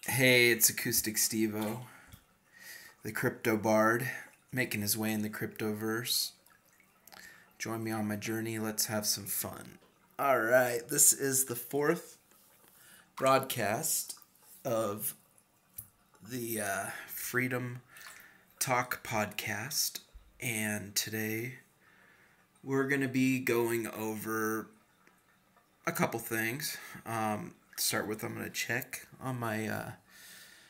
Hey, it's Acoustic Stevo, the crypto bard, making his way in the cryptoverse. Join me on my journey. Let's have some fun. All right, this is the fourth broadcast of the Freedom Talk podcast, and today we're going to be going over a couple things. Start with, I'm going to check on my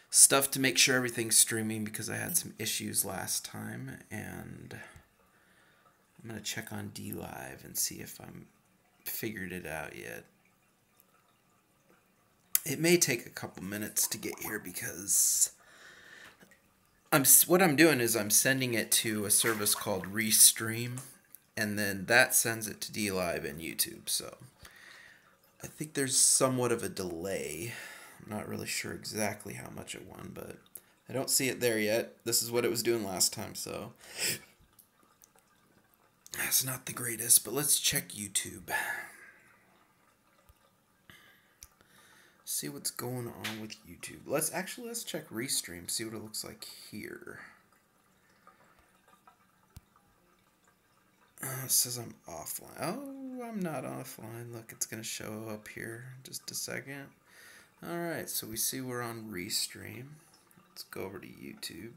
stuff to make sure everything's streaming because I had some issues last time, and I'm gonna check on DLive and see if I'm figured it out yet. It may take a couple minutes to get here because what I'm doing is I'm sending it to a service called Restream, and then that sends it to DLive and YouTube. So I think there's somewhat of a delay. I'm not really sure exactly how much it won, but I don't see it there yet. This is what it was doing last time, so that's not the greatest, but let's check YouTube. See what's going on with YouTube. Let's check Restream, see what it looks like here. It says I'm offline. Oh, I'm not offline. Look, it's going to show up here in just a second. Alright, so we see we're on Restream. Let's go over to YouTube.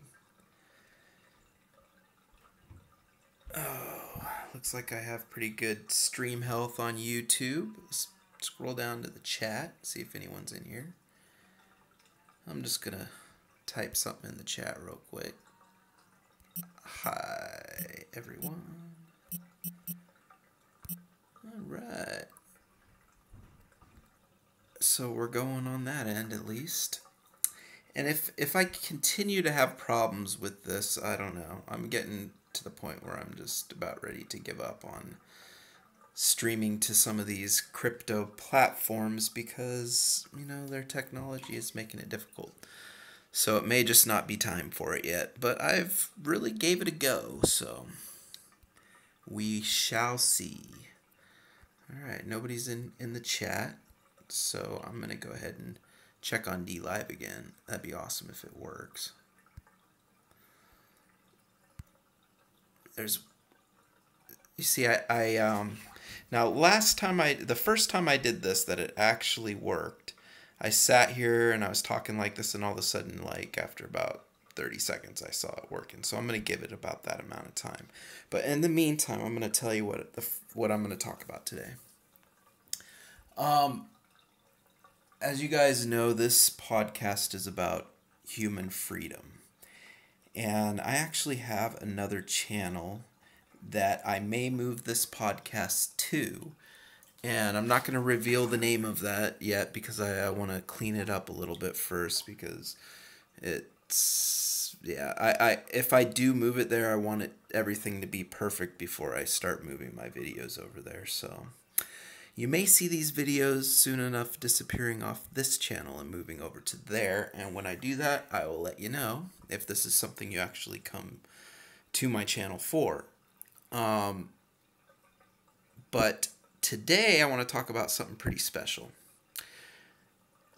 Oh, looks like I have pretty good stream health on YouTube. Let's scroll down to the chat, see if anyone's in here. I'm just going to type something in the chat real quick. Hi, everyone. Alright. So we're going on that end at least. And if I continue to have problems with this, I don't know. I'm getting to the point where I'm just about ready to give up on streaming to some of these crypto platforms because, their technology is making it difficult. So it may just not be time for it yet, but I've really gave it a go, so we shall see. Alright, nobody's in the chat, so I'm going to go ahead and check on DLive again. That'd be awesome if it works. You see, now the first time I did this, that it actually worked, I sat here and I was talking like this, and all of a sudden, like after about 30 seconds, I saw it working. So I'm going to give it about that amount of time. But in the meantime, I'm going to tell you what I'm going to talk about today. As you guys know, this podcast is about human freedom. And I actually have another channel that I may move this podcast to. And I'm not going to reveal the name of that yet because I want to clean it up a little bit first, because if I do move it there, I want everything to be perfect before I start moving my videos over there. So you may see these videos soon enough disappearing off this channel and moving over to there, and when I do that, I will let you know if this is something you actually come to my channel for. But today I want to talk about something pretty special.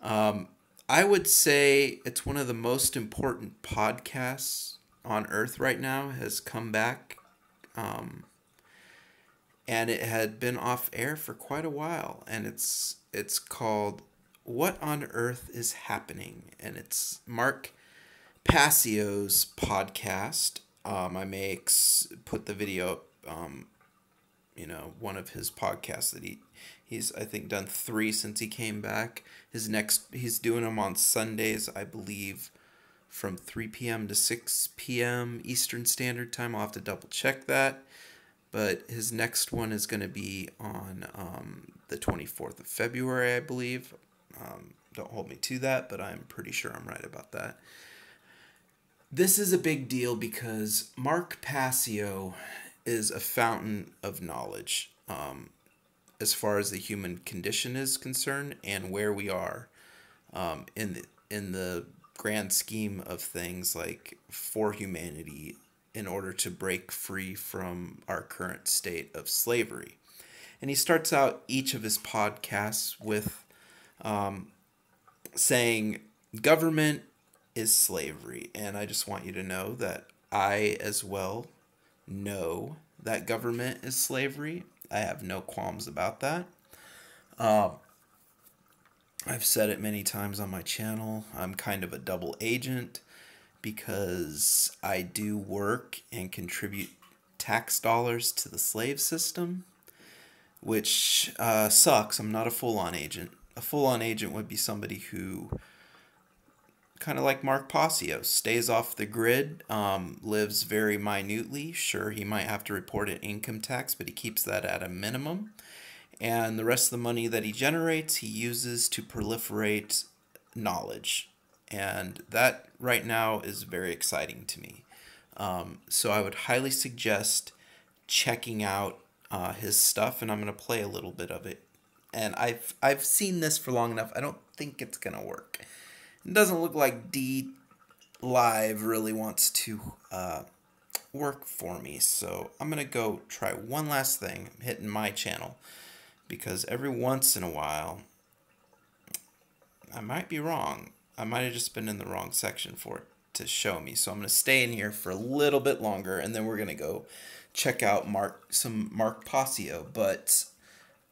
I would say it's one of the most important podcasts on earth right now, has come back. And it had been off air for quite a while, and it's called What on Earth is Happening, and it's Mark Passio's podcast. I may put the video up, one of his podcasts that he's I think done 3 since he came back. He's doing them on Sundays, I believe, from 3 p.m. to 6 p.m. Eastern Standard Time. I'll have to double check that. But his next one is going to be on the 24th of February, I believe. Don't hold me to that, but I'm pretty sure I'm right about that. This is a big deal because Mark Passio is a fountain of knowledge as far as the human condition is concerned and where we are in the grand scheme of things, like for humanity, in order to break free from our current state of slavery. And he starts out each of his podcasts with saying government is slavery, and I just want you to know that I as well know that government is slavery. I have no qualms about that. Uh, I've said it many times on my channel. I'm kind of a double agent because I do work and contribute tax dollars to the slave system, which sucks. I'm not a full on agent. A full on agent would be somebody who, kind of like Mark Passio, stays off the grid, lives very minutely. Sure, he might have to report an income tax, but he keeps that at a minimum. And the rest of the money that he generates, he uses to proliferate knowledge. And that right now is very exciting to me. So I would highly suggest checking out his stuff, and I'm going to play a little bit of it. And I've seen this for long enough. I don't think it's going to work. It doesn't look like D Live really wants to work for me. So I'm going to go try one last thing. I'm hitting my channel because every once in a while, I might be wrong. I might have just been in the wrong section for it to show me. So I'm going to stay in here for a little bit longer, and then we're going to go check out some Mark Passio. But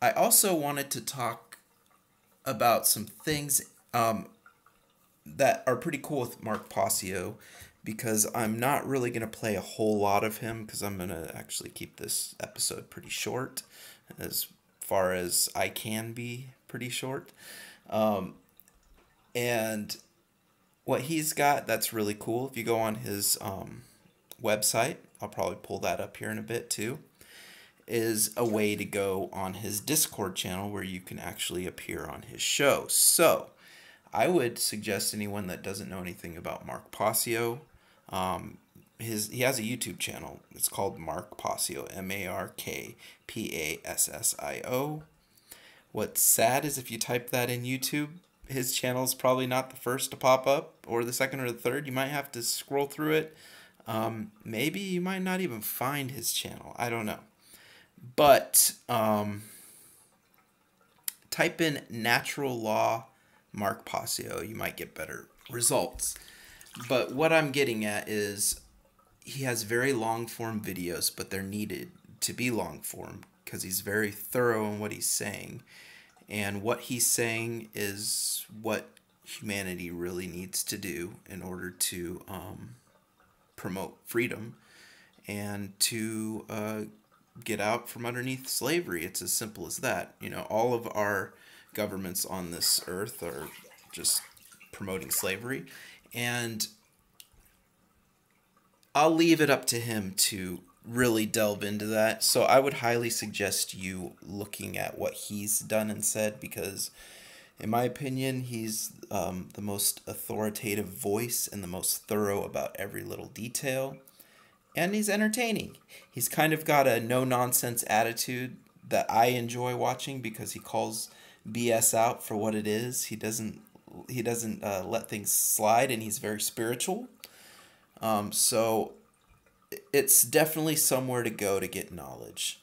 I also wanted to talk about some things that are pretty cool with Mark Passio, because I'm not really going to play a whole lot of him because I'm going to actually keep this episode pretty short, as far as I can be pretty short. And what he's got that's really cool, if you go on his website, I'll probably pull that up here in a bit too, is a way to go on his Discord channel where you can actually appear on his show. So I would suggest anyone that doesn't know anything about Mark Passio, he has a YouTube channel. It's called Mark Passio, MarkPassio. What's sad is if you type that in YouTube, his channel is probably not the first to pop up, or the second or the third. You might have to scroll through it. Maybe you might not even find his channel. I don't know. But type in natural law Mark Passio. You might get better results. But what I'm getting at is he has very long form videos, but they're needed to be long form because he's very thorough in what he's saying. And what he's saying is what humanity really needs to do in order to promote freedom and to get out from underneath slavery. It's as simple as that. You know, all of our governments on this earth are just promoting slavery. And I'll leave it up to him to really delve into that. So I would highly suggest you looking at what he's done and said, because in my opinion, he's the most authoritative voice and the most thorough about every little detail. And he's entertaining. He's kind of got a no-nonsense attitude that I enjoy watching because he calls BS out for what it is. He doesn't let things slide, and he's very spiritual. So it's definitely somewhere to go to get knowledge.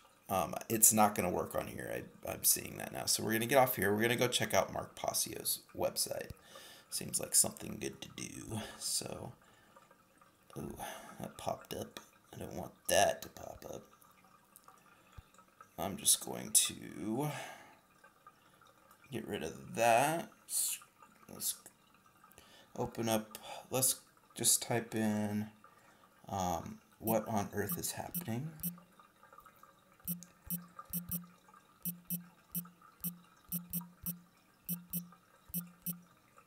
It's not going to work on here. I'm seeing that now. So we're going to get off here. We're going to go check out Mark Passio's website. Seems like something good to do. So, ooh, that popped up. I don't want that to pop up. I'm just going to get rid of that. Let's open up. Let's just type in what on earth is happening.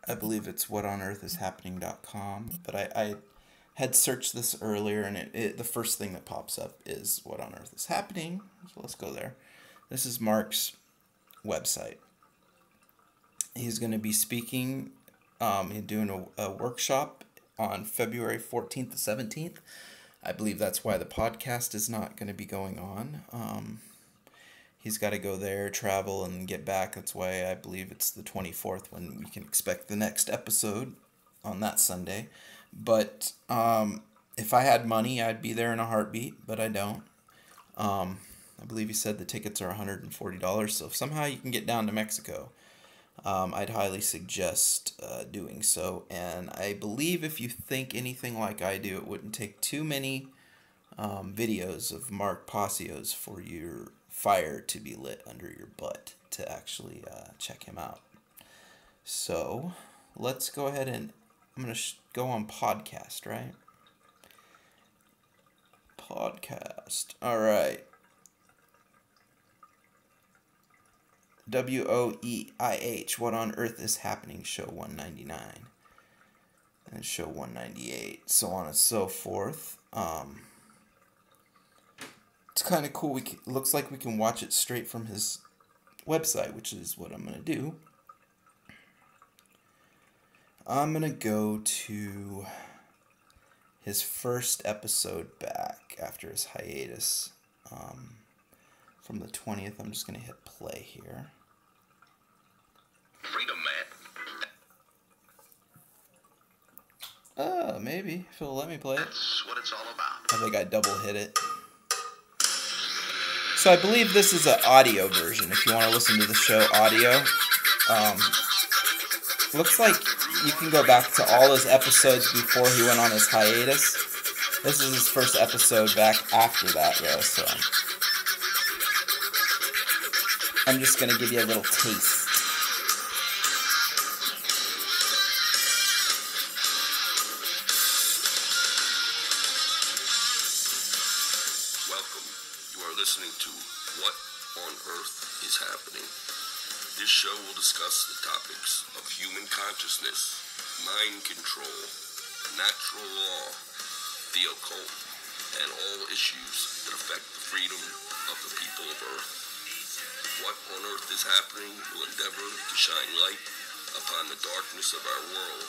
I believe it's whatonearthishappening.com, but I had searched this earlier, and the first thing that pops up is What on Earth is Happening. So let's go there. This is Mark's website. He's going to be speaking, he's doing a workshop on February 14th to 17th. I believe that's why the podcast is not going to be going on. He's got to go there, travel, and get back. That's why I believe it's the 24th when we can expect the next episode on that Sunday. But if I had money, I'd be there in a heartbeat, but I don't. I believe he said the tickets are $140, so if somehow you can get down to Mexico, I'd highly suggest doing so. And I believe if you think anything like I do, it wouldn't take too many videos of Mark Passios for your fire to be lit under your butt to actually check him out. So let's go ahead and I'm going to go on podcast, right? Podcast. All right. WOEIH, What on Earth is Happening, show 199. And show 198, so on and so forth. It's kind of cool. Looks like we can watch it straight from his website, which is what I'm going to do. I'm going to go to his first episode back after his hiatus from the 20th. I'm just going to hit play here. Freedom, man. Maybe. If he'll let me play it. That's what it's all about. I think I double hit it. So I believe this is an audio version, if you want to listen to the show audio. Looks like you can go back to all his episodes before he went on his hiatus. This is his first episode back after that, though, so I'm just going to give you a little taste. Welcome. You are listening to What on Earth is Happening. This show will discuss the topics of human consciousness, mind control, natural law, the occult, and all issues that affect the freedom of the people of Earth. What on Earth is Happening will endeavor to shine light upon the darkness of our world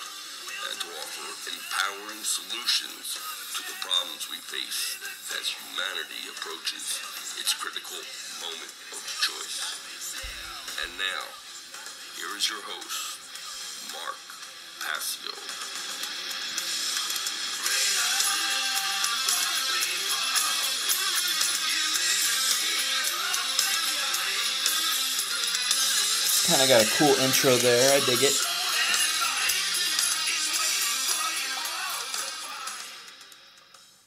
and to offer empowering solutions to the problems we face as humanity approaches its critical moment of choice. And now, here is your host, Mark Passio. Kind of got a cool intro there. I dig it.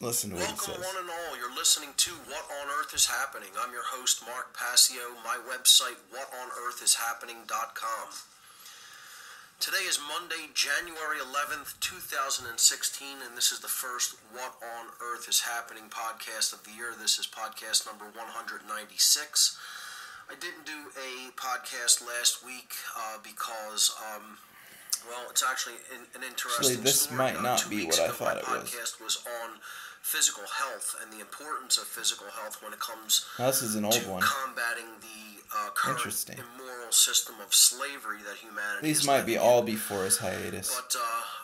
Listen to what he says. Welcome one and all. You're listening to What on Earth is Happening. I'm your host, Mark Passio. My website, whatonearthishappening.com. Today is Monday, January 11th, 2016, and this is the first What on Earth is Happening podcast of the year. This is podcast number 196. I didn't do a podcast last week because, it's actually an interesting Actually, this story. might not 2 be weeks what I ago, thought it my was. podcast was on physical health and the importance of physical health when it comes Now, this is an old to one. combating the current Interesting. immoral system of slavery that humanity These is might be living all in. before his hiatus. But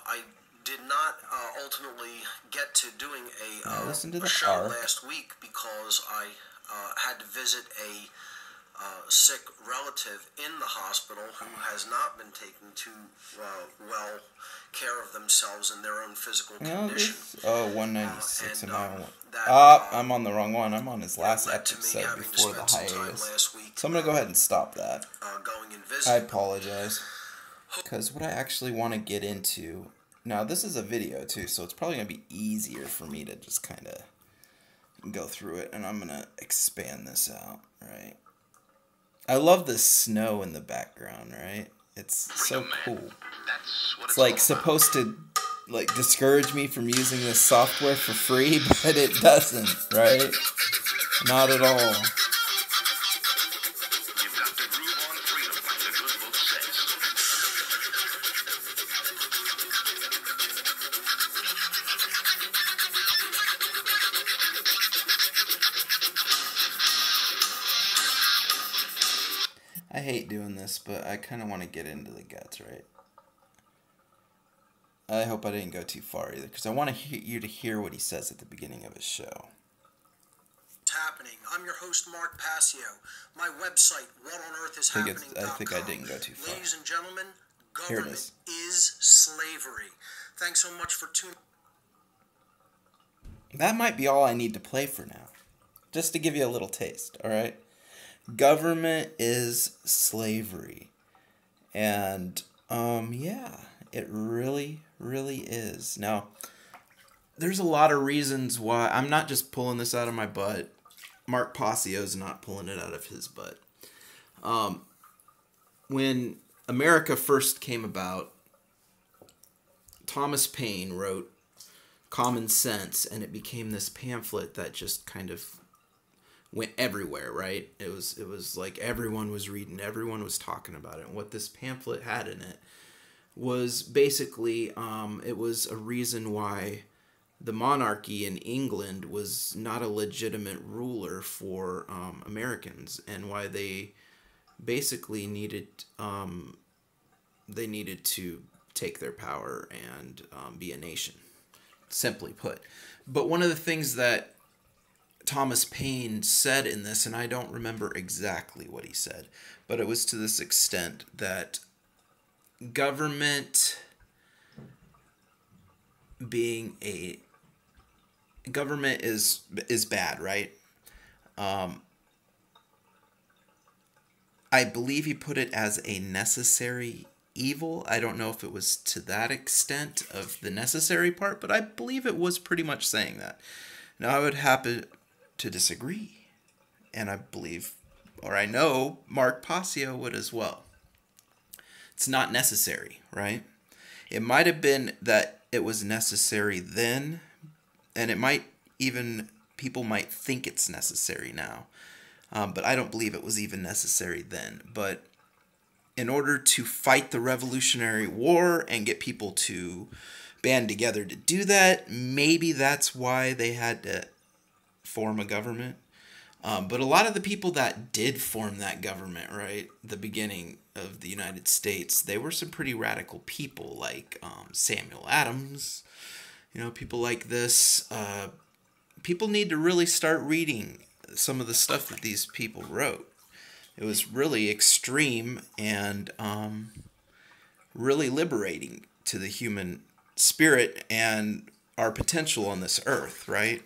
I did not ultimately get to doing listen to a the show arc. last week because I had to visit a sick relative in the hospital who has not been taken to well care of themselves and their own physical condition. 196. and, Am I on one? that, I'm on the wrong one. I'm on his last led to me episode having to before the spend some time hiatus. last week, So I'm going to go ahead and stop that. going and I visiting. apologize. Because what I actually want to get into... Now, this is a video, too, so it's probably going to be easier for me to just kind of go through it. And I'm going to expand this out, right? I love the snow in the background, right? It's so cool. That's what It's like supposed to like discourage me from using this software for free, but it doesn't, right? Not at all. You've got to groove on freedom, like the good book says. I hate doing this, but I kind of want to get into the guts, right? I hope I didn't go too far either, because I want you to hear what he says at the beginning of his show. Happening. I'm your host, Mark Passio. My website, whatonearthishappening.com. I think I didn't go too far. Ladies and gentlemen, Here it government is slavery. Thanks so much for tuning. That might be all I need to play for now. Just to give you a little taste, alright? Government is slavery. And yeah, it really, really is. Now, there's a lot of reasons why. I'm not just pulling this out of my butt. Mark Passio's not pulling it out of his butt. When America first came about, Thomas Paine wrote Common Sense, and it became this pamphlet that just kind of went everywhere, right? It was like everyone was reading, everyone was talking about it. And what this pamphlet had in it was basically, it was a reason why the monarchy in England was not a legitimate ruler for Americans, and why they basically needed to take their power and be a nation, simply put. But one of the things that Thomas Paine said in this, and I don't remember exactly what he said, but it was to this extent that government is bad, right? I believe he put it as a necessary evil. I don't know if it was to that extent of the necessary part, but I believe it was pretty much saying that. Now, I would happen to disagree, and I believe, or I know, Mark Passio would as well. It's not necessary, right? It might have been that it was necessary then, and it might even, people might think it's necessary now. But I don't believe it was even necessary then. But in order to fight the Revolutionary War and get people to band together to do that, maybe that's why they had to form a government. But a lot of the people that did form that government, right, the beginning of the United States, they were some pretty radical people, like Samuel Adams, people like this. People need to really start reading some of the stuff that these people wrote. It was really extreme and really liberating to the human spirit and our potential on this earth, right?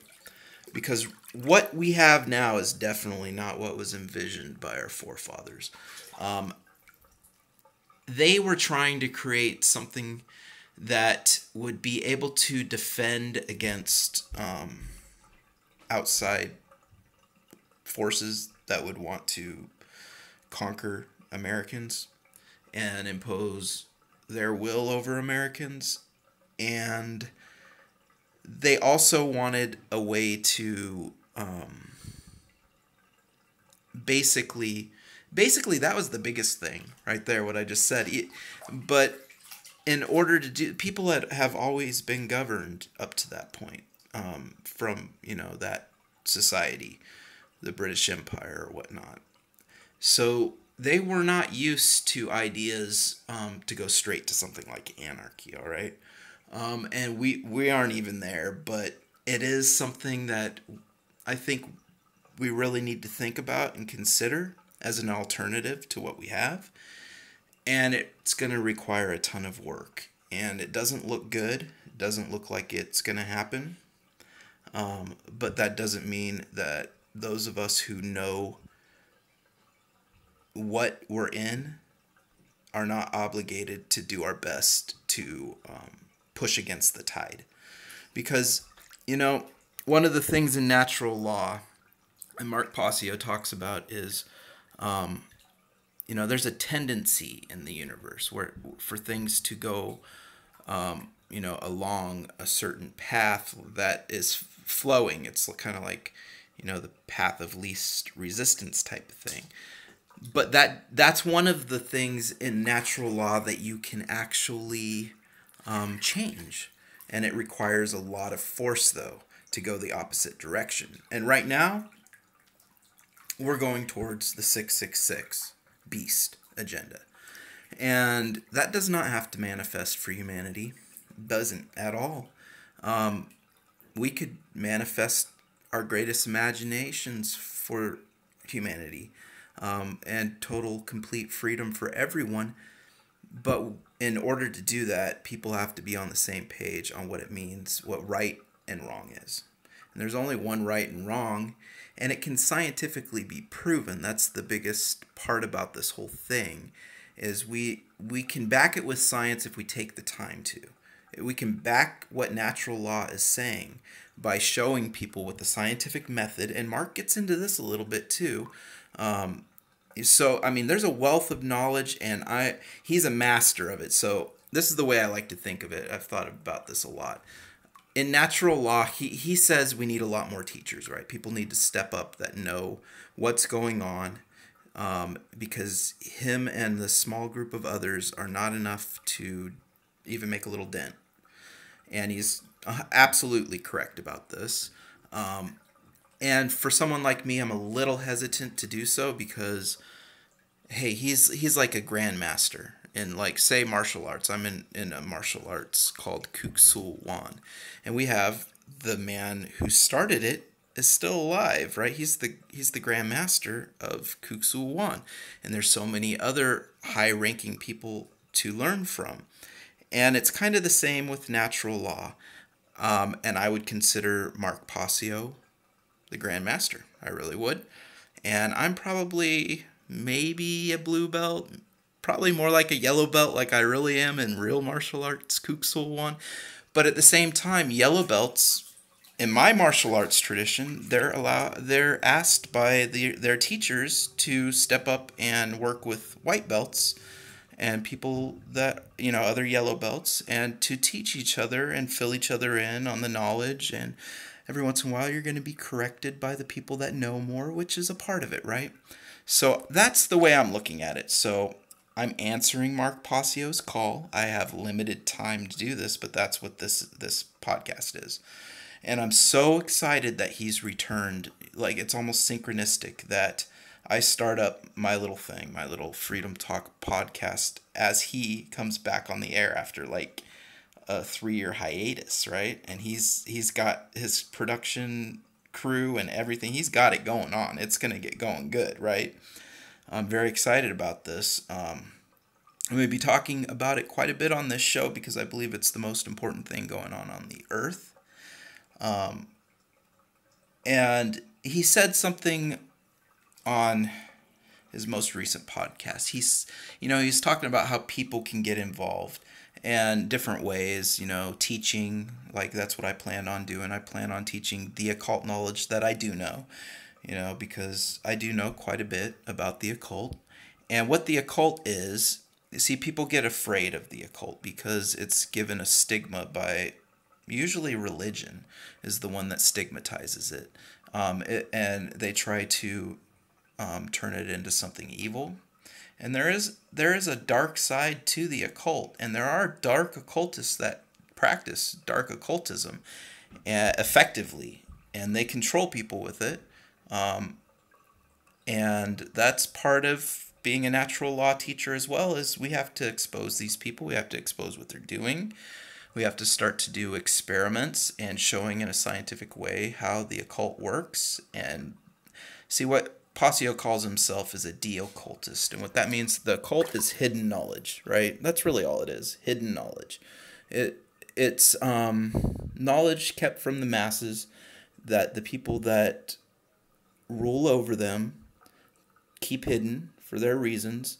Because what we have now is definitely not what was envisioned by our forefathers. They were trying to create something that would be able to defend against outside forces that would want to conquer Americans and impose their will over Americans. And they also wanted a way to basically that was the biggest thing right there, what I just said. But in order to do, people have always been governed up to that point from that society, the British Empire or whatnot. So they were not used to ideas to go straight to something like anarchy, all right? And we aren't even there, but it is something that I think we really need to think about and consider as an alternative to what we have. And it's going to require a ton of work. And it doesn't look good. It doesn't look like it's going to happen. But that doesn't mean that those of us who know what we're in are not obligated to do our best to push against the tide. Because, one of the things in natural law, and Mark Passio talks about, is, there's a tendency in the universe for things to go, along a certain path that is flowing. It's kind of like, the path of least resistance type of thing. But that's one of the things in natural law that you can actually change. And it requires a lot of force, though, to go the opposite direction. And right now, we're going towards the 666 beast agenda. And that does not have to manifest for humanity. It doesn't at all. We could manifest our greatest imaginations for humanity. And total, complete freedom for everyone. But in order to do that, people have to be on the same page on what it means, what right and wrong is. And there's only one right and wrong, and it can scientifically be proven. That's the biggest part about this whole thing, is we can back it with science if we take the time to. We can back what natural law is saying by showing people with the scientific method, and Mark gets into this a little bit too. So I mean, there's a wealth of knowledge, and he's a master of it. So this is the way I like to think of it. I've thought about this a lot. In natural law, he says we need a lot more teachers, right? People need to step up that know what's going on, because him and the small group of others are not enough to even make a little dent. And he's absolutely correct about this. And for someone like me, I'm a little hesitant to do so because, hey, he's like a grandmaster in, like, say, martial arts. I'm in a martial arts called Kuk Sul Wan. And we have the man who started it is still alive, right? He's the grandmaster of Kuk Sul Wan. And there's so many other high-ranking people to learn from. And it's kind of the same with natural law. And I would consider Mark Passio the grandmaster. I really would. And I'm probably maybe a blue belt, probably more like a yellow belt like I really am in real martial arts, Kuk Sul Wan. But at the same time, yellow belts, in my martial arts tradition, they're asked by their teachers to step up and work with white belts and people that, other yellow belts, and to teach each other and fill each other in on the knowledge. And every once in a while, you're going to be corrected by the people that know more, which is a part of it, right? So that's the way I'm looking at it. So I'm answering Mark Passio's call. I have limited time to do this, but that's what this podcast is. And I'm so excited that he's returned. Like, it's almost synchronistic that I start up my little thing, my little Freedom Talk podcast, as he comes back on the air after like a 3-year hiatus, right? And he's got his production crew and everything. He's got it going on. It's going to get going good, right? I'm very excited about this. I'm going to be talking about it quite a bit on this show because I believe it's the most important thing going on the earth. And he said something on his most recent podcast. He's talking about how people can get involved and different ways, teaching, like that's what I plan on doing. I plan on teaching the occult knowledge that I do know, because I do know quite a bit about the occult. And what the occult is, see, people get afraid of the occult because it's given a stigma by, usually religion is the one that stigmatizes it. And they try to turn it into something evil. And there is a dark side to the occult, and there are dark occultists that practice dark occultism effectively, and they control people with it. And that's part of being a natural law teacher as well, is we have to expose these people. We have to expose what they're doing. We have to start to do experiments and showing in a scientific way how the occult works. And see, what Passio calls himself is a de-occultist. And what that means, the occult is hidden knowledge, right? That's really all it is, hidden knowledge. It's knowledge kept from the masses that the people that rule over them keep hidden for their reasons.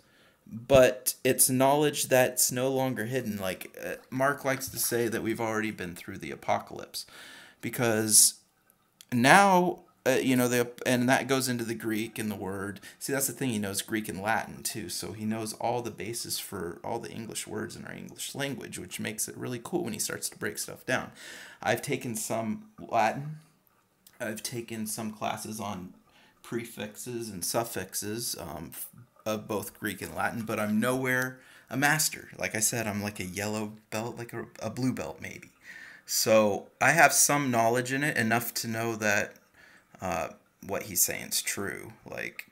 But it's knowledge that's no longer hidden. Like Mark likes to say that we've already been through the apocalypse, because now, and that goes into the Greek and the word. See, that's the thing. He knows Greek and Latin too, so he knows all the basis for all the English words in our English language, which makes it really cool when he starts to break stuff down. I've taken some Latin. I've taken some classes on prefixes and suffixes of both Greek and Latin, but I'm nowhere a master. Like I said, I'm like a yellow belt, like a blue belt maybe. So I have some knowledge in it, enough to know that what he's saying is true,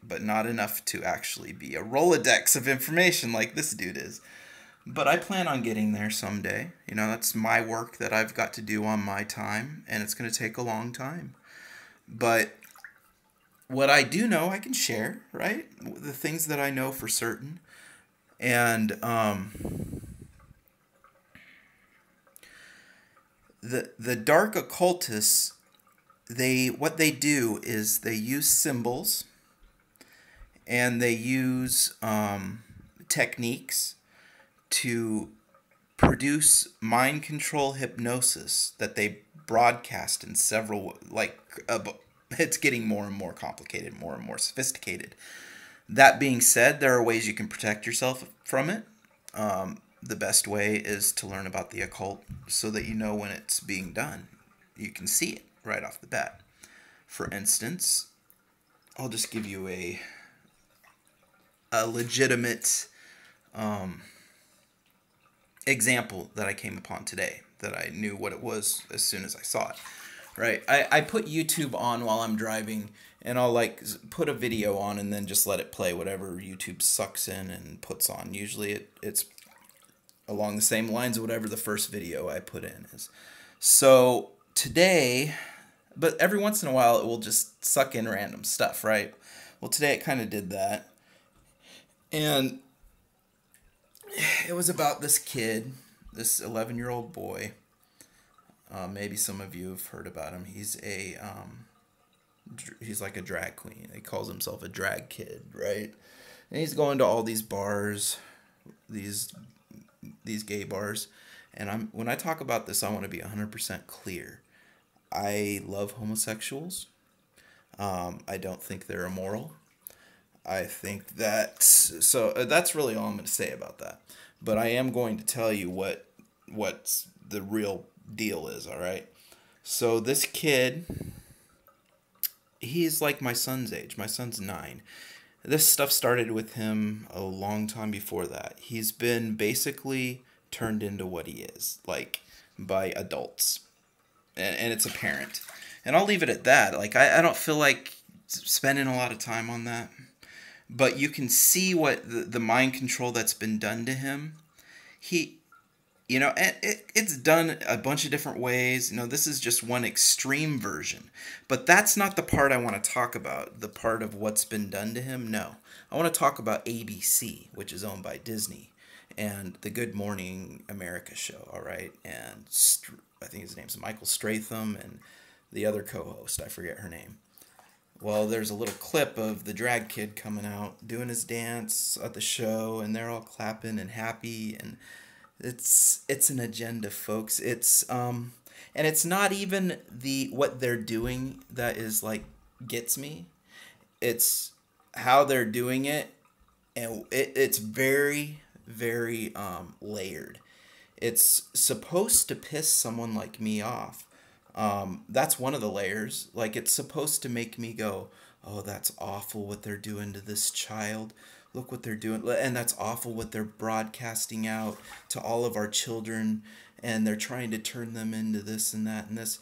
but not enough to actually be a Rolodex of information like this dude is. But I plan on getting there someday. That's my work that I've got to do on my time, and it's going to take a long time. But what I do know, I can share, right? The things that I know for certain. And the dark occultists, what they do is they use symbols, and they use techniques to produce mind control hypnosis that they broadcast in several, it's getting more and more complicated, more and more sophisticated. That being said, there are ways you can protect yourself from it. The best way is to learn about the occult so that you know when it's being done. You can see it right off the bat. For instance, I'll just give you a legitimate example that I came upon today, that I knew what it was as soon as I saw it. Right? I put YouTube on while I'm driving, and I'll put a video on and then just let it play whatever YouTube sucks in and puts on. Usually it's along the same lines of whatever the first video I put in is. So today, but every once in a while it will just suck in random stuff, right? Well, today it kind of did that. And it was about this kid, this 11-year-old boy. Maybe some of you have heard about him. He's like a drag queen. He calls himself a drag kid, right? And he's going to all these bars, these gay bars. And when I talk about this, I want to be 100% clear. I love homosexuals. I don't think they're immoral. I think that's really all I'm going to say about that. But I am going to tell you what's the real deal is, all right? So this kid, he's like my son's age. My son's 9. This stuff started with him a long time before that. He's been basically turned into what he is, by adults. And it's apparent. And I'll leave it at that. I don't feel like spending a lot of time on that. But you can see what the mind control that's been done to him. It's done a bunch of different ways. This is just one extreme version. But that's not the part I want to talk about, the part of what's been done to him. No. I want to talk about ABC, which is owned by Disney, and the Good Morning America show, all right? And I think his name's Michael Stratham, and the other co-host, I forget her name. Well, there's a little clip of the drag kid coming out, doing his dance at the show, and they're all clapping and happy, and it's an agenda, folks. It's and it's not even what they're doing that is gets me. It's how they're doing it, and it's very, very layered. It's supposed to piss someone like me off. That's one of the layers. It's supposed to make me go, oh, that's awful what they're doing to this child. Look what they're doing. And that's awful what they're broadcasting out to all of our children. And they're trying to turn them into this and that and this.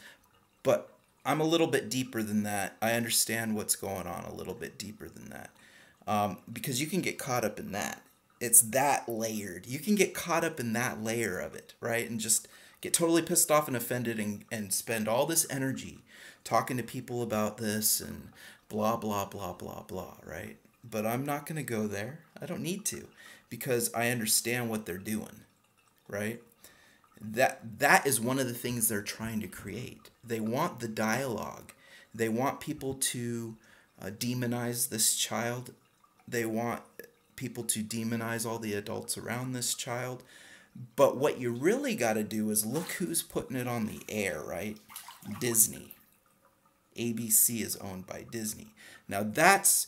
But I'm a little bit deeper than that. I understand what's going on a little bit deeper than that. Because you can get caught up in that. It's that layered. You can get caught up in that layer of it, right? And just get totally pissed off and offended and spend all this energy talking to people about this and blah, blah, blah, blah, blah, right? But I'm not going to go there. I don't need to, because I understand what they're doing, right? That is one of the things they're trying to create. They want the dialogue. They want people to demonize this child. They want people to demonize all the adults around this child. But what you really got to do is look who's putting it on the air, right? Disney. ABC is owned by Disney. Now that's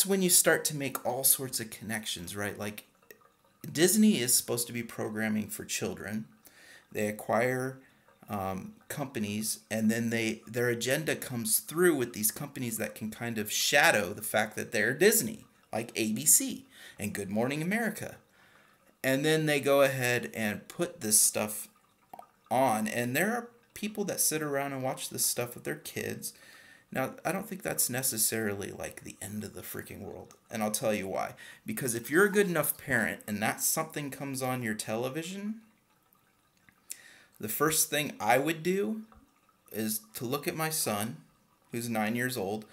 when you start to make all sorts of connections, right? Disney is supposed to be programming for children. They acquire companies, and then their agenda comes through with these companies that can kind of shadow the fact that they're Disney, like ABC and Good Morning America. And then they go ahead and put this stuff on, and there are people that sit around and watch this stuff with their kids. Now, I don't think that's necessarily the end of the freaking world, and I'll tell you why. Because if you're a good enough parent and that something comes on your television, the first thing I would do is to look at my son, who's 9 years old,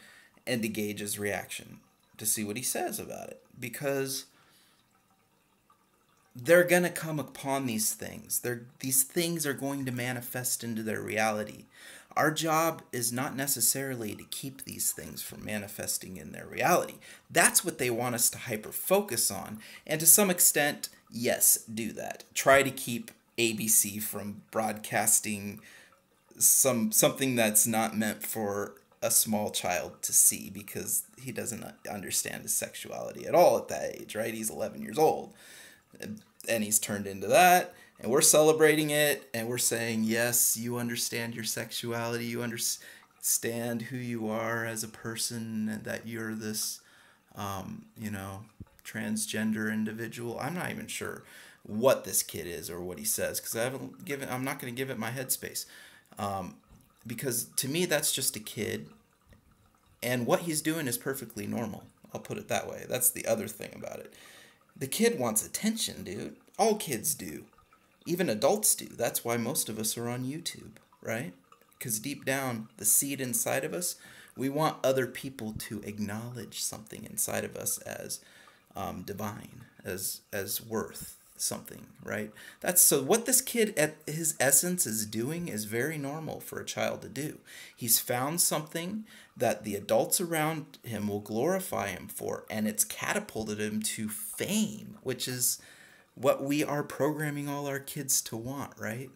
and to gauge his reaction, to see what he says about it. Because they're going to come upon these things. These things are going to manifest into their reality. Our job is not necessarily to keep these things from manifesting in their reality. That's what they want us to hyper focus on. And to some extent, yes, do that. Try to keep ABC from broadcasting something that's not meant for a small child to see, because he doesn't understand his sexuality at all at that age, right? He's 11 years old and he's turned into that, and we're celebrating it, and we're saying, yes, you understand your sexuality, you understand who you are as a person, and that you're this transgender individual. I'm not even sure what this kid is or what he says, because I'm not going to give it my headspace. Because to me, that's just a kid, and what he's doing is perfectly normal. I'll put it that way. That's the other thing about it. The kid wants attention, dude. All kids do. Even adults do. That's why most of us are on YouTube, right? Because deep down, the seed inside of us, we want other people to acknowledge something inside of us as divine, as worth something, right? That's so what this kid at his essence is doing is very normal for a child to do. He's found something that the adults around him will glorify him for, and it's catapulted him to fame, which is what we are programming all our kids to want, right?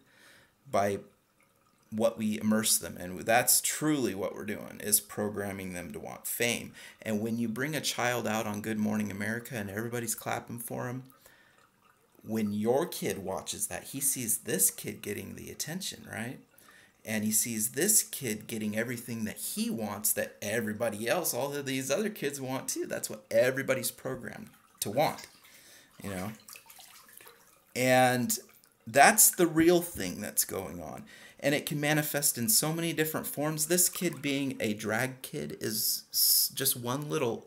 By what we immerse them in. That's truly what we're doing, is programming them to want fame. And when you bring a child out on Good Morning America and everybody's clapping for him, when your kid watches that, he sees this kid getting the attention, right? And he sees this kid getting everything that he wants, that everybody else, all of these other kids want too. That's what everybody's programmed to want, And that's the real thing that's going on. And it can manifest in so many different forms. This kid being a drag kid is just one little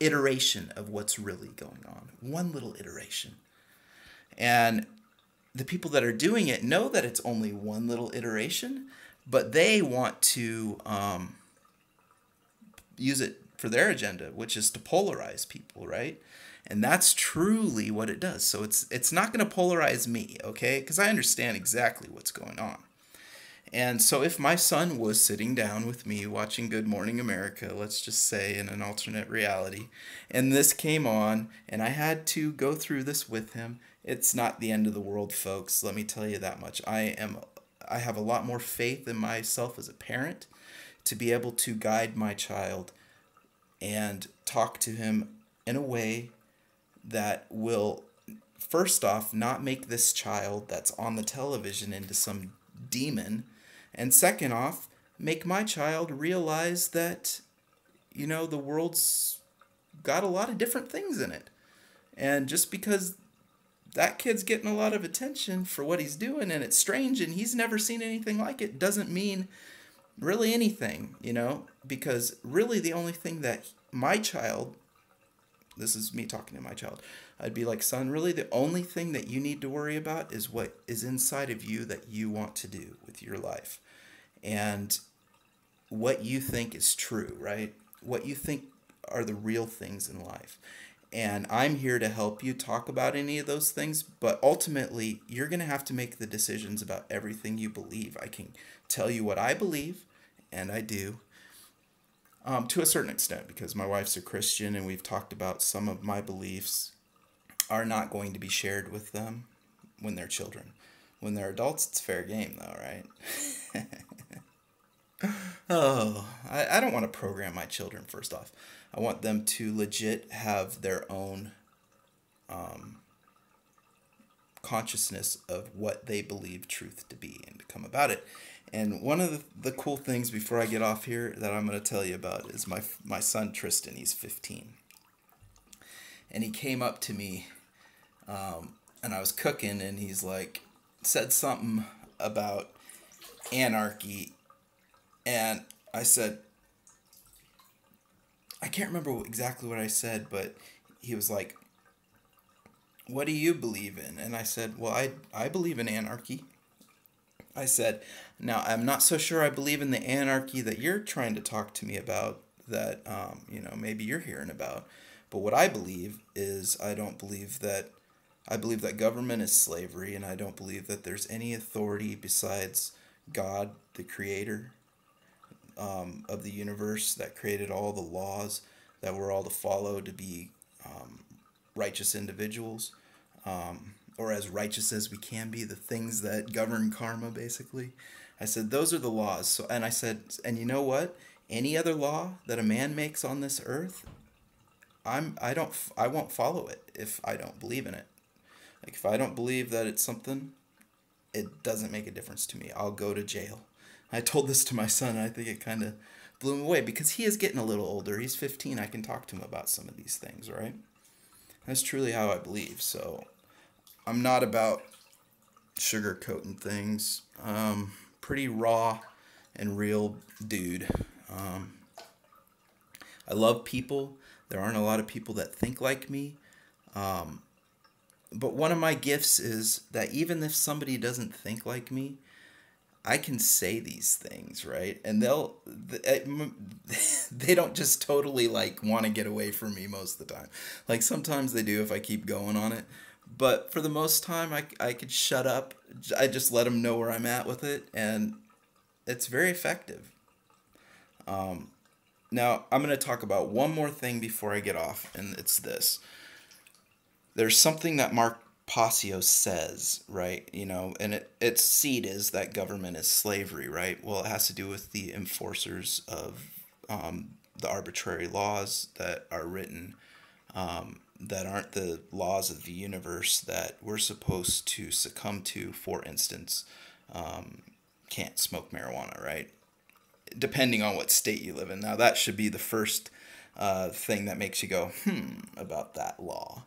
iteration of what's really going on. One little iteration. And the people that are doing it know that it's only one little iteration, but they want to use it for their agenda, which is to polarize people, right? And that's truly what it does. So it's not going to polarize me, okay? Because I understand exactly what's going on. And so if my son was sitting down with me watching Good Morning America, let's just say in an alternate reality, and this came on, and I had to go through this with him, it's not the end of the world, folks. Let me tell you that much. I have a lot more faith in myself as a parent to be able to guide my child and talk to him in a way that will, first off, not make this child that's on the television into some demon, and second off, make my child realize that, the world's got a lot of different things in it. And just because that kid's getting a lot of attention for what he's doing, and it's strange, and he's never seen anything like it, doesn't mean really anything, because really the only thing that my child, this is me talking to my child, I'd be like, son, really the only thing that you need to worry about is what is inside of you that you want to do with your life, and what you think is true, right? What you think are the real things in life. And I'm here to help you talk about any of those things, but ultimately, you're going to have to make the decisions about everything you believe. I can tell you what I believe, and I do, to a certain extent, because my wife's a Christian, and we've talked about some of my beliefs are not going to be shared with them when they're children. When they're adults, it's fair game, though, right? I don't want to program my children, first off. I want them to legit have their own consciousness of what they believe truth to be and to come about it. And one of the cool things before I get off here that I'm going to tell you about is my son Tristan. He's 15. And he came up to me and I was cooking, and he's like, said something about anarchy. And I said, I can't remember exactly what I said, but he was like, what do you believe in? And I said, well, I believe in anarchy. I said, now, I'm not so sure I believe in the anarchy that you're trying to talk to me about, that, maybe you're hearing about. But what I believe is I believe that government is slavery, and I don't believe that there's any authority besides God, the creator of the universe, that created all the laws that we're all to follow to be righteous individuals, or as righteous as we can be, the things that govern karma, basically. I said, those are the laws. So, and I said, and you know what? Any other law that a man makes on this earth, I won't follow it if I don't believe in it. Like, if I don't believe that it's something, it doesn't make a difference to me. I'll go to jail. I told this to my son, and I think it kind of blew him away because he is getting a little older. He's 15. I can talk to him about some of these things, right? That's truly how I believe. So I'm not about sugarcoating things. Pretty raw and real dude. I love people. There aren't a lot of people that think like me. But one of my gifts is that even if somebody doesn't think like me, I can say these things, right? And they don't just totally like want to get away from me most of the time. Like sometimes they do if I keep going on it. But for the most time, I could shut up. I just let them know where I'm at with it, and it's very effective. Now, I'm going to talk about one more thing before I get off, and it's this. There's something that Mark Passio says, right? You know, and its seed is that government is slavery, right? Well, it has to do with the enforcers of the arbitrary laws that are written that aren't the laws of the universe that we're supposed to succumb to. For instance, can't smoke marijuana, right? Depending on what state you live in. Now, that should be the first thing that makes you go, about that law.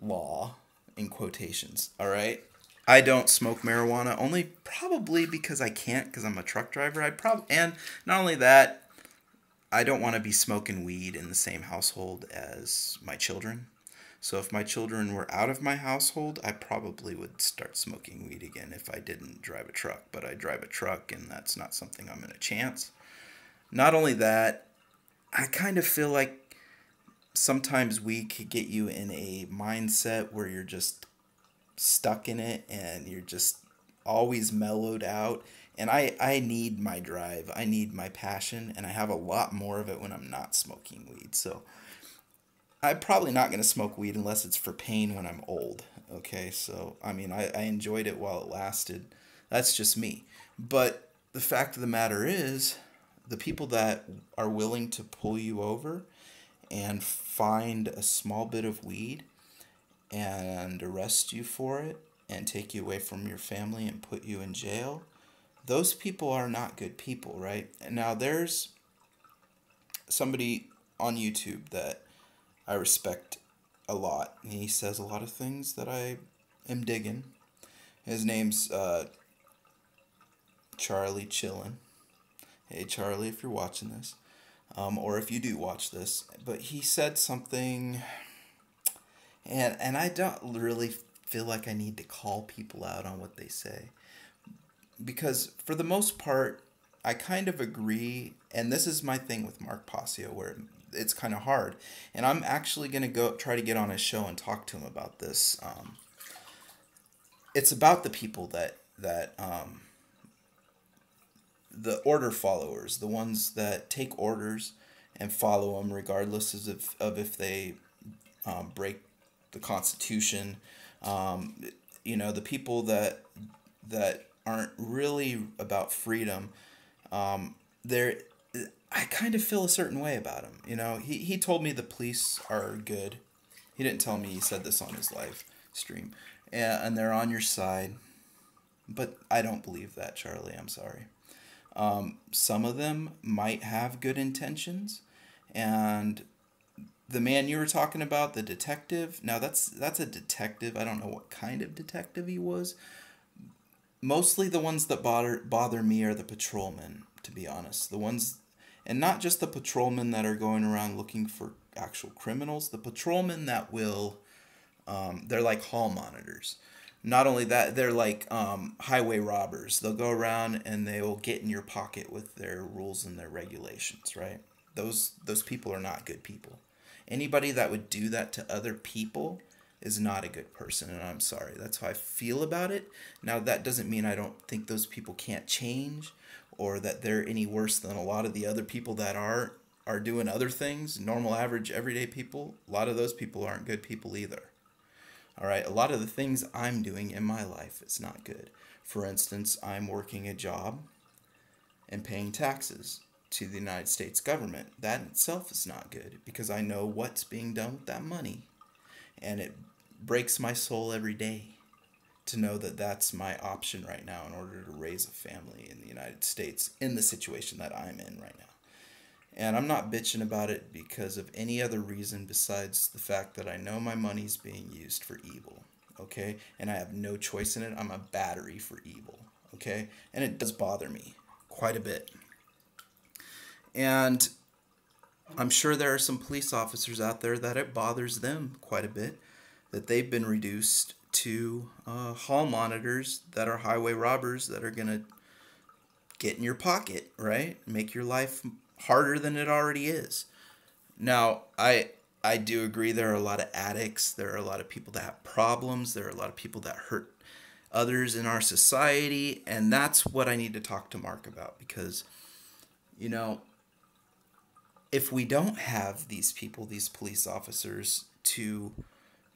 Law, in quotations, all right? I don't smoke marijuana, only probably because I can't, because I'm a truck driver. And not only that, I don't want to be smoking weed in the same household as my children. So if my children were out of my household, I probably would start smoking weed again if I didn't drive a truck. But I drive a truck, and that's not something I'm going to chance. Not only that, I kind of feel like sometimes weed could get you in a mindset where you're just stuck in it and you're just always mellowed out. And I need my drive. I need my passion, and I have a lot more of it when I'm not smoking weed. So I'm probably not going to smoke weed unless it's for pain when I'm old. Okay, so I mean, I enjoyed it while it lasted. That's just me. But the fact of the matter is, the people that are willing to pull you over and find a small bit of weed and arrest you for it and take you away from your family and put you in jail, those people are not good people, right? Now, there's somebody on YouTube that I respect a lot. He says a lot of things that I am digging. His name's Charlie Chillin. Hey, Charlie, if you're watching this, or if you do watch this, but he said something, and I don't really feel like I need to call people out on what they say, because for the most part, I kind of agree, and this is my thing with Mark Passio, where it's kind of hard, and I'm actually going to go try to get on his show and talk to him about this. It's about the people that the order followers, the ones that take orders and follow them regardless of if they break the Constitution. The people that aren't really about freedom. I kind of feel a certain way about him. You know, he told me the police are good. He didn't tell me, he said this on his live stream. And they're on your side. But I don't believe that, Charlie. I'm sorry. Some of them might have good intentions. And the man you were talking about, the detective, now that's a detective. I don't know what kind of detective he was. Mostly the ones that bother me are the patrolmen, to be honest. The ones, and not just the patrolmen that are going around looking for actual criminals. The patrolmen that will, they're like hall monitors. Not only that, they're like highway robbers. They'll go around and they will get in your pocket with their rules and their regulations, right? Those people are not good people. Anybody that would do that to other people is not a good person, and I'm sorry. That's how I feel about it. Now, that doesn't mean I don't think those people can't change, or that they're any worse than a lot of the other people that are doing other things, normal, average, everyday people. A lot of those people aren't good people either. All right, a lot of the things I'm doing in my life is not good. For instance, I'm working a job and paying taxes to the United States government. That in itself is not good because I know what's being done with that money. And it breaks my soul every day to know that that's my option right now in order to raise a family in the United States in the situation that I'm in right now. And I'm not bitching about it because of any other reason besides the fact that I know my money's being used for evil, okay? And I have no choice in it. I'm a battery for evil, okay? And it does bother me quite a bit. And I'm sure there are some police officers out there that it bothers them quite a bit, that they've been reduced to hall monitors that are highway robbers that are going to get in your pocket, right? Make your life harder than it already is. Now, I do agree there are a lot of addicts. There are a lot of people that have problems. There are a lot of people that hurt others in our society. And that's what I need to talk to Mark about because, you know, if we don't have these people, these police officers, to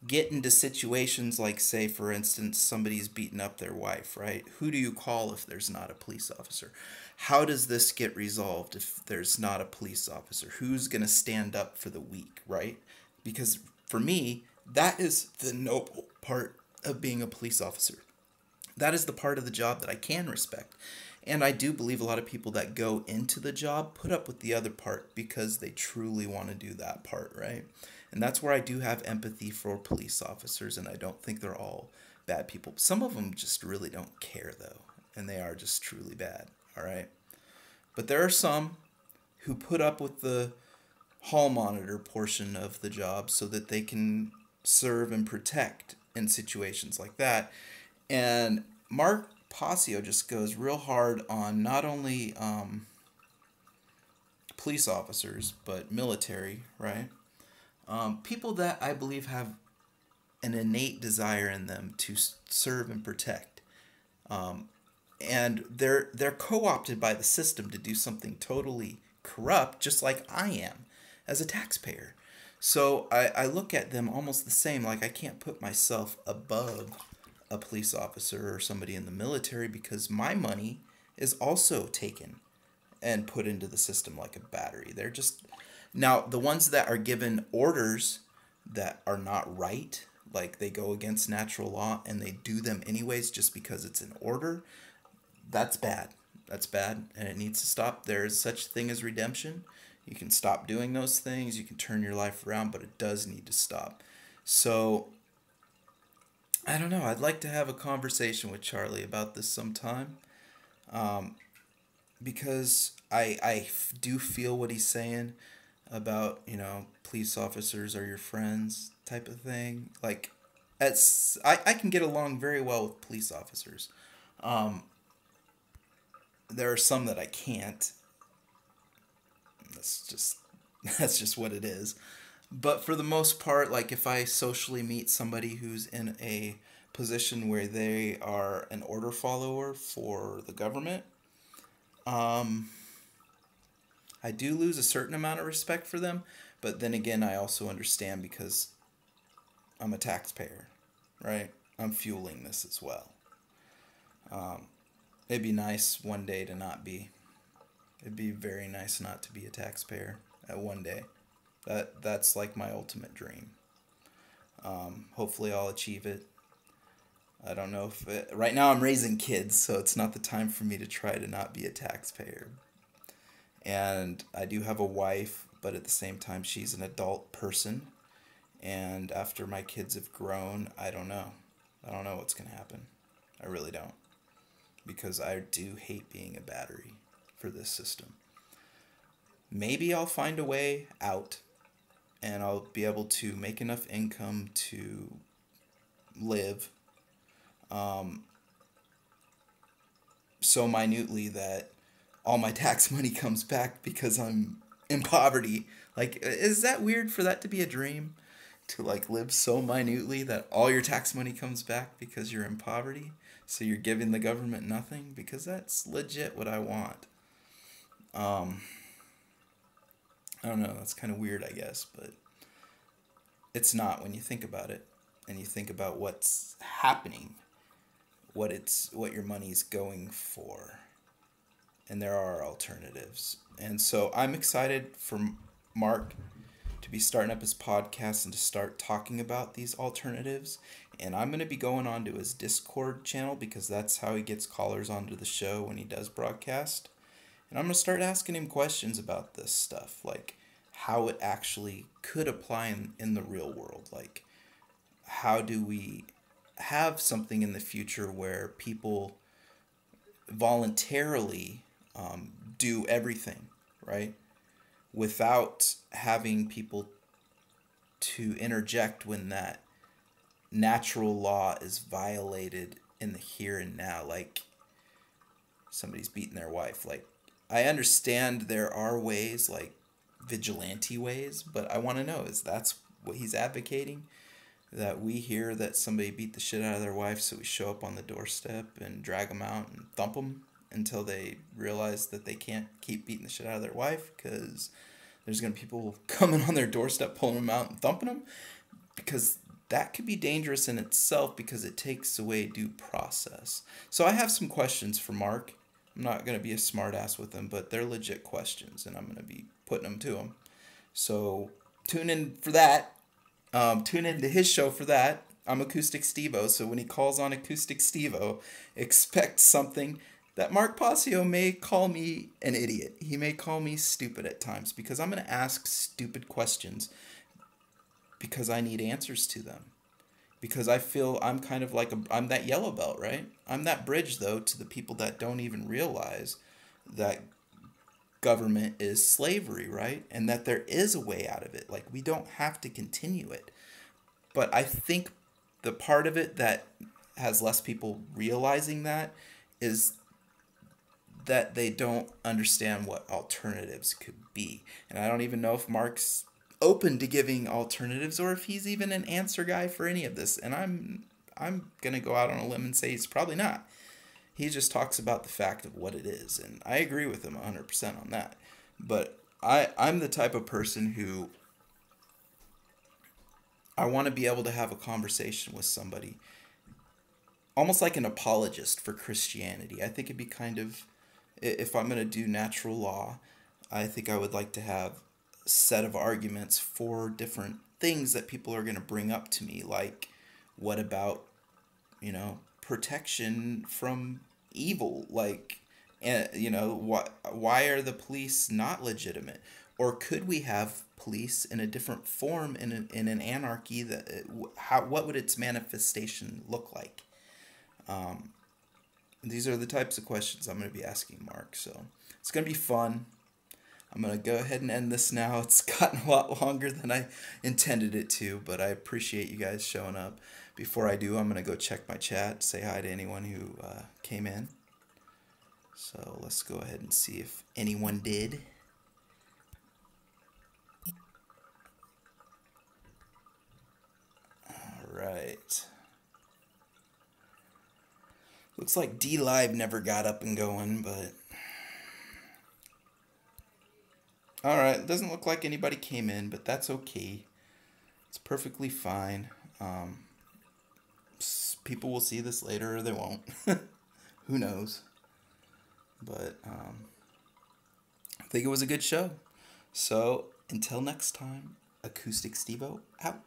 get into situations like, say, for instance, somebody's beating up their wife, right? Who do you call if there's not a police officer? How does this get resolved if there's not a police officer? Who's going to stand up for the weak, right? Because for me, that is the noble part of being a police officer. That is the part of the job that I can respect. And I do believe a lot of people that go into the job put up with the other part because they truly want to do that part, right? And that's where I do have empathy for police officers, and I don't think they're all bad people. Some of them just really don't care, though, and they are just truly bad, all right? But there are some who put up with the hall monitor portion of the job so that they can serve and protect in situations like that. And Mark Passio just goes real hard on not only police officers, but military, right? People that I believe have an innate desire in them to serve and protect. And they're co-opted by the system to do something totally corrupt, just like I am as a taxpayer. So I look at them almost the same. Like, I can't put myself above a police officer or somebody in the military because my money is also taken and put into the system like a battery. They're just... Now, the ones that are given orders that are not right, like they go against natural law and they do them anyways just because it's an order, that's bad. That's bad, and it needs to stop. There is such a thing as redemption. You can stop doing those things. You can turn your life around, but it does need to stop. So, I don't know. I'd like to have a conversation with Charlie about this sometime, because I do feel what he's saying about, you know, police officers are your friends type of thing. Like, I can get along very well with police officers. There are some that I can't. That's just what it is. But for the most part, like, if I socially meet somebody who's in a position where they are an order follower for the government, I do lose a certain amount of respect for them, but then again, I also understand because I'm a taxpayer, right? I'm fueling this as well. It'd be nice one day to not be. It'd be very nice not to be a taxpayer at one day. That's like my ultimate dream. Hopefully I'll achieve it. I don't know if right now I'm raising kids, so it's not the time for me to try to not be a taxpayer. And I do have a wife, but at the same time, she's an adult person. And after my kids have grown, I don't know. I don't know what's going to happen. I really don't. Because I do hate being a battery for this system. Maybe I'll find a way out, and I'll be able to make enough income to live so minutely that all my tax money comes back because I'm in poverty. Like, is that weird for that to be a dream? to like live so minutely that all your tax money comes back because you're in poverty, so you're giving the government nothing, because that's legit what I want. I don't know, that's kind of weird, I guess, but it's not when you think about it and you think about what's happening, what your money's going for. And there are alternatives. And so I'm excited for Mark to be starting up his podcast and to start talking about these alternatives. And I'm going to be going on to his Discord channel because that's how he gets callers onto the show when he does broadcast. And I'm going to start asking him questions about this stuff, like how it actually could apply in the real world. Like, how do we have something in the future where people voluntarily do everything, right? Without having people to interject when that natural law is violated in the here and now, like somebody's beating their wife. Like, I understand there are ways, like vigilante ways, but I want to know, is that's what he's advocating? That we hear that somebody beat the shit out of their wife, so we show up on the doorstep and drag them out and thump them until they realize that they can't keep beating the shit out of their wife, because there's going to be people coming on their doorstep, pulling them out and thumping them, because that could be dangerous in itself because it takes away due process. So I have some questions for Mark. I'm not going to be a smart ass with them, but they're legit questions, and I'm going to be putting them to him. So tune in for that. Tune into his show for that. I'm Acoustic Stevo, so when he calls on Acoustic Stevo, expect something that Mark Passio may call me an idiot. He may call me stupid at times, because I'm going to ask stupid questions because I need answers to them. Because I feel I'm kind of like I'm that yellow belt, right? I'm that bridge, though, to the people that don't even realize that government is slavery, right? And that there is a way out of it. Like, we don't have to continue it. But I think the part of it that has less people realizing that is that they don't understand what alternatives could be. And I don't even know if Mark's open to giving alternatives or if he's even an answer guy for any of this. And I'm going to go out on a limb and say he's probably not. He just talks about the fact of what it is, and I agree with him 100% on that. But I'm the type of person who I want to be able to have a conversation with somebody, almost like an apologist for Christianity. I think it'd be kind of, if I'm going to do natural law, I think I would like to have a set of arguments for different things that people are going to bring up to me, like, what about, protection from evil? Like, why are the police not legitimate? Or could we have police in a different form in an anarchy? What would its manifestation look like? These are the types of questions I'm going to be asking Mark. So it's going to be fun. I'm going to go ahead and end this now. It's gotten a lot longer than I intended it to, but I appreciate you guys showing up. Before I do, I'm going to go check my chat, say hi to anyone who came in. So let's go ahead and see if anyone did. All right. Looks like D-Live never got up and going, but... Alright, it doesn't look like anybody came in, but that's okay. It's perfectly fine. People will see this later or they won't. Who knows? But I think it was a good show. So, until next time, Acoustic Stevo out.